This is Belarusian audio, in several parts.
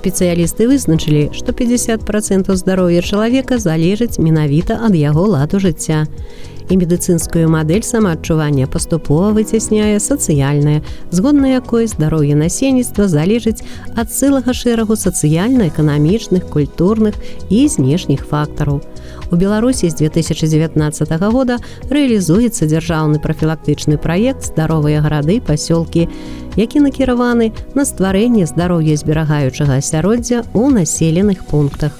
Спецыялісты вызначылі, што 50% здароўя чалавека залежыць менавіта ад яго ладу жыцця. І медыцынскую мадэль самаадчування паступова выцясняе сацыяльная, згодна якой здароўе насельніцтва залежыць ад цэлага шэрагу сацыяльна-эканамічных, культурных і знешніх фактараў. У Беларусі з 2019 года рэалізуецца дзяржаўны прафілактычны праект «Здаровыя гарады і пасёлкі», які накіраваны на стварэнне здароўязберагаючага асяроддзя ў населеных пунктах.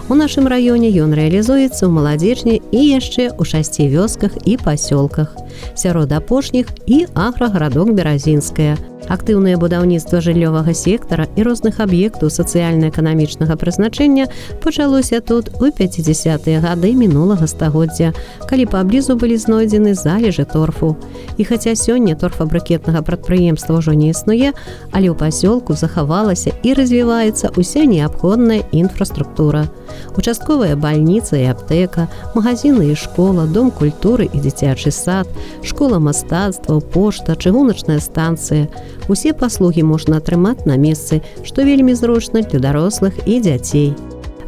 У нашым раёне ён рэалізуецца ў Маладзечні і яшчэ ў 6 вёсках і пасёлках. Сярод апошніх і аграгарадок Беразінская. Актыўнае будаўніцтва жыллёвага сектара і розных аб'ектаў сацыяльна-эканамічнага прызначэння пачалося тут у 50-е гады мінулага стагоддзя, калі паблізу былі знойдзены залежы торфу. І хаця сёння торфабрыкетнага прадпрыемства ўжо не існуе, але ў пасёлку захавалася і развіваецца ўся неабходная інфраструктура. Участковая бальніца і аптэка, магазіны і школа, дом культуры і дзіцячы сад, школа мастацтваў, пошта, чыгуначная станцыя. Усе паслугі можна атрымаць на месцы, што вельмі зручна для дарослых і дзяцей.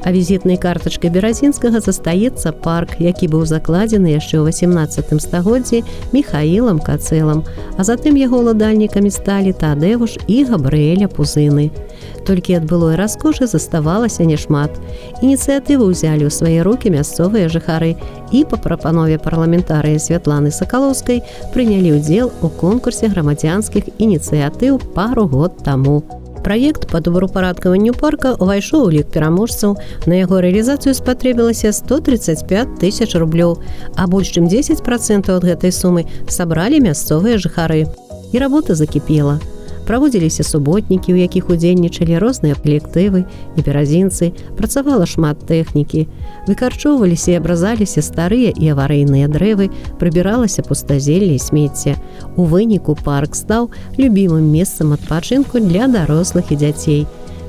А візітнай картачкай Беразінскага застаецца парк, які быў закладзены яшчэ ў 18 стагоддзі Міхаілам Кацэлам, а затым яго ўладальнікамі сталі Тадэвуш і Габрыэля Пузыны. Толькі ад былой раскошы заставалася няшмат. Ініцыятыву ўзялі ў свае рукі мясцовыя жыхары і па прапанове парламентарыя Святланы Сакалоўскай прынялі ўдзел у конкурсе грамадзянскіх ініцыятыў пару год таму. Праект па добраўпарадкаванню парка ўвайшоў у лік пераможцаў. На яго рэалізацыю спатрэбілася 135 тысяч рублёў, а больш чым 10% ад гэтай сумы сабралі мясцовыя жыхары. І работа закіпела. Праводзіліся суботнікі, у якіх удзельнічалі розныя калектывы і беразінцы, працавала шмат тэхнікі. Выкарчоўваліся і абразаліся старыя і аварыйныя дрэвы, прыбіралася пустазелле і смецце. У выніку парк стаў любімым месцам адпачынку для дарослых і дзяцей.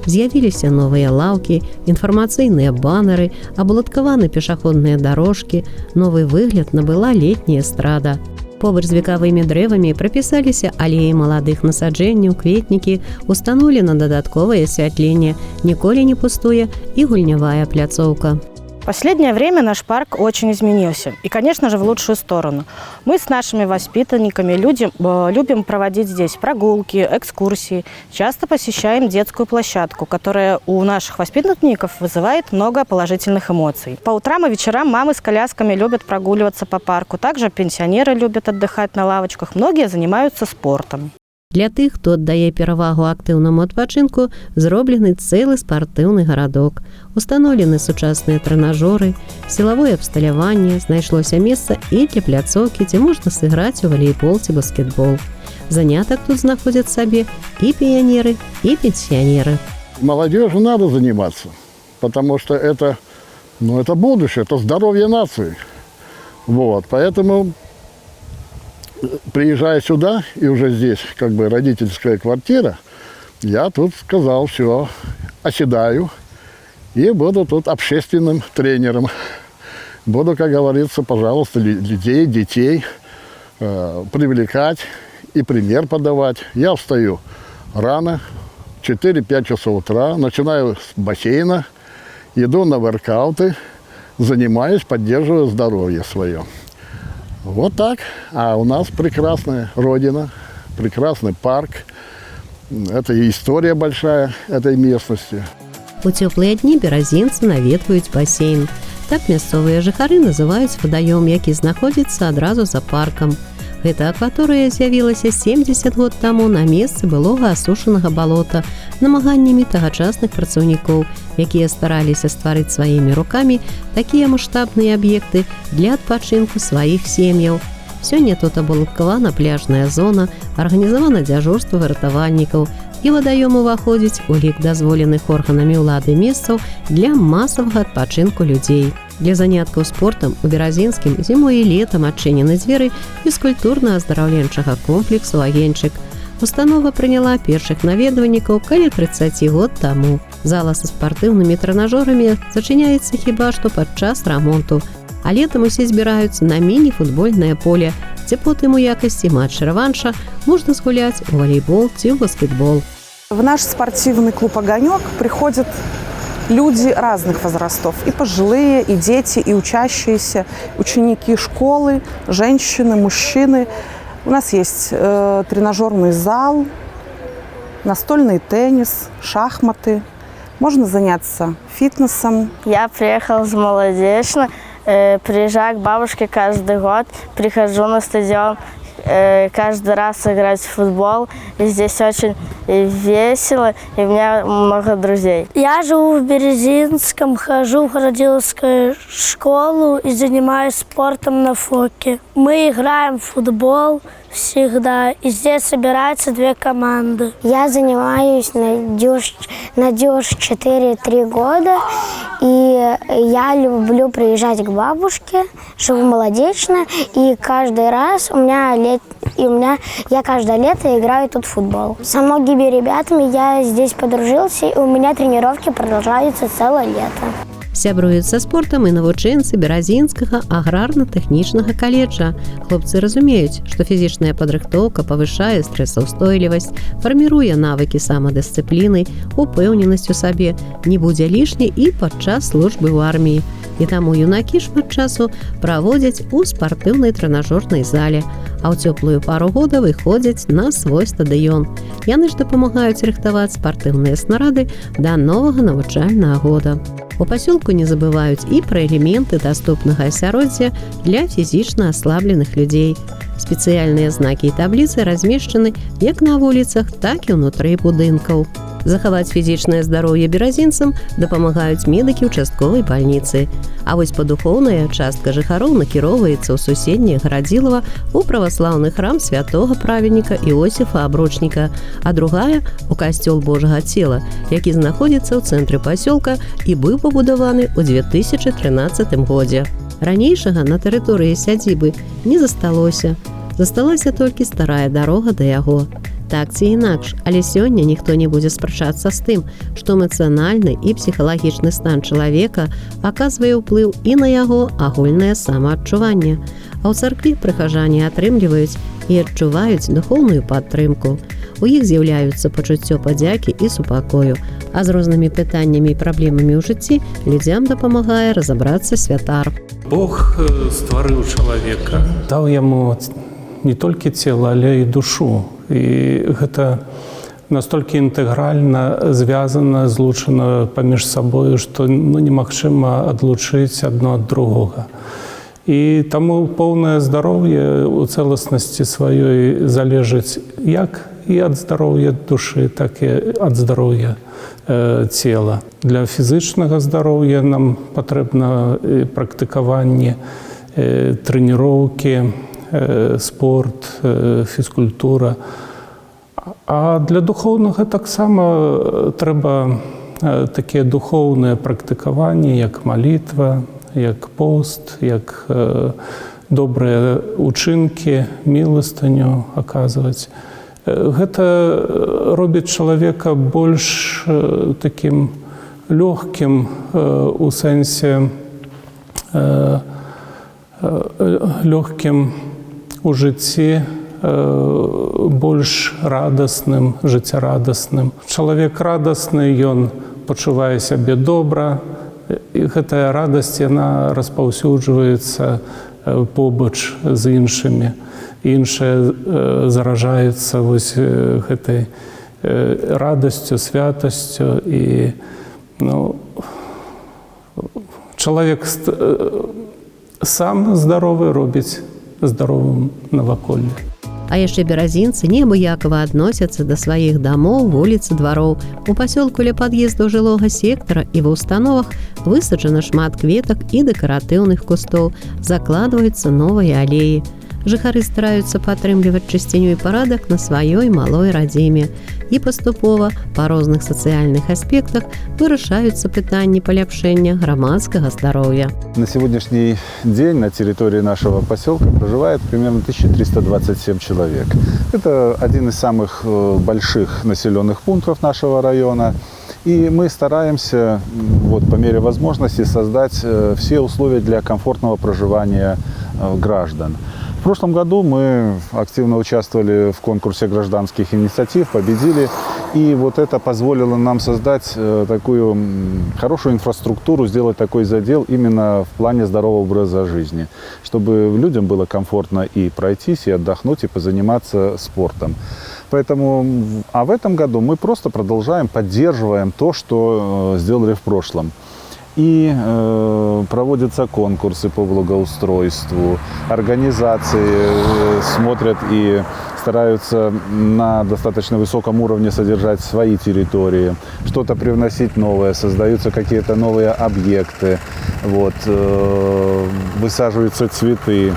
З'явіліся новыя лаўкі, інфармацыйныя банеры, абуладкаваны пешаходныя дарожкі, новы выгляд набыла летняя эстрада. Побач з векавымі дрэвамі прапісаліся алеі маладых насаджэнняў, кветнікі, устаноўлена дадатковае асвятленне, ніколі не пустуе і гульнявая пляцоўка. В последнее время наш парк очень изменился. И, конечно же, в лучшую сторону. Мы с нашими воспитанниками любим проводить здесь прогулки, экскурсии. Часто посещаем детскую площадку, которая у наших воспитанников вызывает много положительных эмоций. По утрам и вечерам мамы с колясками любят прогуливаться по парку. Также пенсионеры любят отдыхать на лавочках. Многие занимаются спортом. Для тых, хто аддае перавагу актыўнаму адпачынку, зроблены цэлы спартыўны гарадок. Устаноўлены сучасныя трэнажоры, сілавое абсталяванне, знайшлося месца і для пляцоўкі, дзе можна сыграць у валейбол ці баскетбол. Занятак тут знаходзяць сабе і піянеры, і пенсіянеры. Молодежи надо заниматься, потому что это будущее, это здоровье нации. Поэтому, приезжая сюда, и уже здесь как бы родительская квартира, я тут сказал, все, оседаю и буду тут общественным тренером. Буду, как говорится, пожалуйста, людей, детей привлекать и пример подавать. Я встаю рано, 4-5 часов утра, начинаю с бассейна, иду на воркауты, занимаюсь, поддерживаю здоровье свое. Вот так. А у нас прекрасная родина, прекрасный парк. Это и история большая этой местности. У цёплыя дні беразінцы наведваюць басейн. Так мясцовыя жыхары называюць вадаём, які знаходзіцца адразу за паркам. Гэта акваторыя з'явілася 70 год таму на месцы былога асушанага балота намаганнямі тагачасных працаўнікоў, якія стараліся стварыць сваімі рукамі такія маштабныя аб'екты для адпачынку сваіх сем'яў. Сёння тут абуладкавана пляжная зона, арганізавана дзяжурства выратавальнікаў, і вадаём уваходзіць у лік дазволеных органамі ўлады месцаў для масавага адпачынку людзей. Для заняткаў спортам у Беразінскім зімой і летам адчынены дзверы фізкультурна-аздараўленчага комплексу «Агеньчык». Установа прыняла першых наведвальнікаў каля 30 год таму. Зала са спартыўнымі трэнажорамі зачыняецца хіба што падчас рамонту, а летам усе збіраюцца на міні-футбольнае поле, дзе потым у якасці матч-рэванша можна згуляць у валейбол ці ў баскетбол. В наш спортивный клуб «Огонек» приходят люди разных возрастов. И пожилые, и дети, и учащиеся, ученики школы, женщины, мужчины. У нас есть тренажерный зал, настольный теннис, шахматы. Можно заняться фитнесом. Я приехала с Молодечно, приезжаю к бабушке каждый год, прихожу на стадион, каждый раз играть в футбол. И здесь очень весело, и у меня много друзей. Я живу в Березинском, хожу в городиловскую школу и занимаюсь спортом на Фоке. Мы играем в футбол всегда, и здесь собираются 2 команды. Я занимаюсь на дюж 4-3 года, и я люблю приезжать к бабушке, живу в Молодечно, и каждый раз я каждое лето играю тут в футбол. Со многими ребятами я здесь подружился, и у меня тренировки продолжаются целое лето. Сябруюць са спортам і навучэнцы Беразінскага аграрна-тэхнічнага каледжа. Хлопцы разумеюць, што фізічная падрыхтоўка павышае стрэсаўстойлівасць, фарміруе навыкі самадысцыпліны, упэўненасць у сабе, не будзе лішняй і падчас службы ў арміі. І таму юнакі шмат часу праводзяць у спартыўнай трэнажорнай зале, а ў цёплую пару года выходзяць на свой стадыён. Яны ж дапамагаюць рыхтаваць спартыўныя снарады да новага навучальнага года. У пасёлку не забываюць і пра элементы даступнага асяроддзя для фізічна аслабленых людзей. Спецыяльныя знакі і табліцы размешчаны як на вуліцах, так і ўнутры будынкаў. Захаваць фізічнае здароўе беразінцам дапамагаюць медыкі участковай бальніцы. А вось падухоўная частка жыхароў накіроўваецца ў суседняе Гарадзілава у праваслаўны храм святога праведніка Іосіфа Абручніка, а другая у касцёл Божага цела, які знаходзіцца ў цэнтры пасёлка і быў пабудаваны ў 2013 годзе. Ранейшага на тэрыторыі сядзібы не засталося. Засталася толькі старая дарога да яго. Так ці інакш, але сёння ніхто не будзе спрачацца з тым, што эмацыянальны і псіхалагічны стан чалавека аказвае ўплыў і на яго агульнае самаадчуванне. А ў царкве прыхажане атрымліваюць і адчуваюць духоўную падтрымку. У іх з'яўляюцца пачуццё падзякі і супакою, а з рознымі пытаннямі і праблемамі ў жыцці людзям дапамагае разабрацца святар. Бог стварыў чалавека, даў яму не толькі цела, але і душу. І гэта настолькі інтэгральна звязана, злучана паміж сабою, што немагчыма адлучыць адно ад другога. І таму поўнае здароўе у цэласнасці сваёй залежыць як і ад здароўя душы, так і ад здароўя цела. Для фізычнага здароўя нам патрэбна практыкаванне, трэніроўкі, спорт, фізкультура. А для духоўнага таксама трэба такія духоўныя практыкаванні, як малітва, як пост, як добрыя учынкі, міластанню аказваць. Гэта робіць чалавека больш такім лёгкім у сэнсе лёгкім у жыцці, больш радасным, жыццярадасным. Чалавек радасны, ён пачувае сябе добра, і гэтая радасць, яна распаўсюджваецца побач з іншымі. Іншае заражаецца вось гэтай радасцю, святасцю, і чалавек сам здаровы робіць здаровым наваколле. А яшчэ беразінцы неабыякава адносяцца да сваіх дамоў, вуліц і двароў. У пасёлку ля пад'ездаў жылога сектара і ва ўстановах высаджана шмат кветак і дэкаратыўных кустоў, закладваюцца новыя алеі. Жыхары стараюцца падтрымліваць чысціню і парадак на сваёй малой радзіме. І паступова па розных сацыяльных аспектах вырашаюцца пытанні паляпшэння грамадскага здароўя. На сегодняшний день на территории нашего поселка проживает примерно 1327 человек. Это один из самых больших населенных пунктов нашего района. И мы стараемся по мере возможности создать все условия для комфортного проживания граждан. В прошлом году мы активно участвовали в конкурсе гражданских инициатив, победили. И вот это позволило нам создать такую хорошую инфраструктуру, сделать такой задел именно в плане здорового образа жизни, чтобы людям было комфортно и пройтись, и отдохнуть, и позаниматься спортом. Поэтому, а в этом году мы просто продолжаем, поддерживаем то, что сделали в прошлом. И проводятся конкурсы по благоустройству, организации смотрят и стараются на достаточно высоком уровне содержать свои территории, что-то привносить новое, создаются какие-то новые объекты, вот, высаживаются цветы.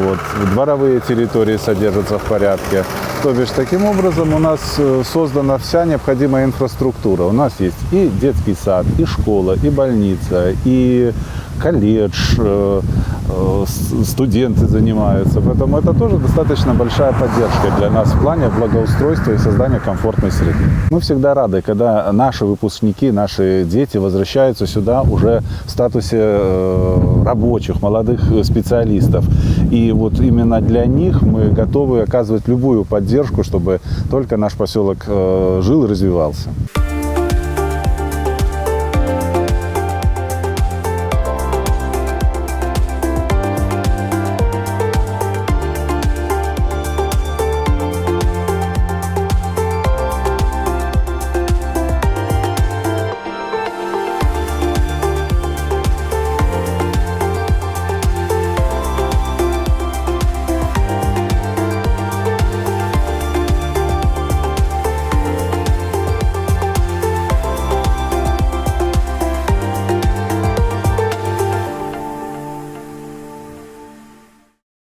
Вот. Дворовые территории содержатся в порядке. То бишь, таким образом у нас создана вся необходимая инфраструктура. У нас есть и детский сад, и школа, и больница, и колледж, студенты занимаются. Поэтому это тоже достаточно большая поддержка для нас в плане благоустройства и создания комфортной среды. Мы всегда рады, когда наши выпускники, наши дети возвращаются сюда уже в статусе рабочих, молодых специалистов. И вот именно для них мы готовы оказывать любую поддержку, чтобы только наш поселок жил и развивался.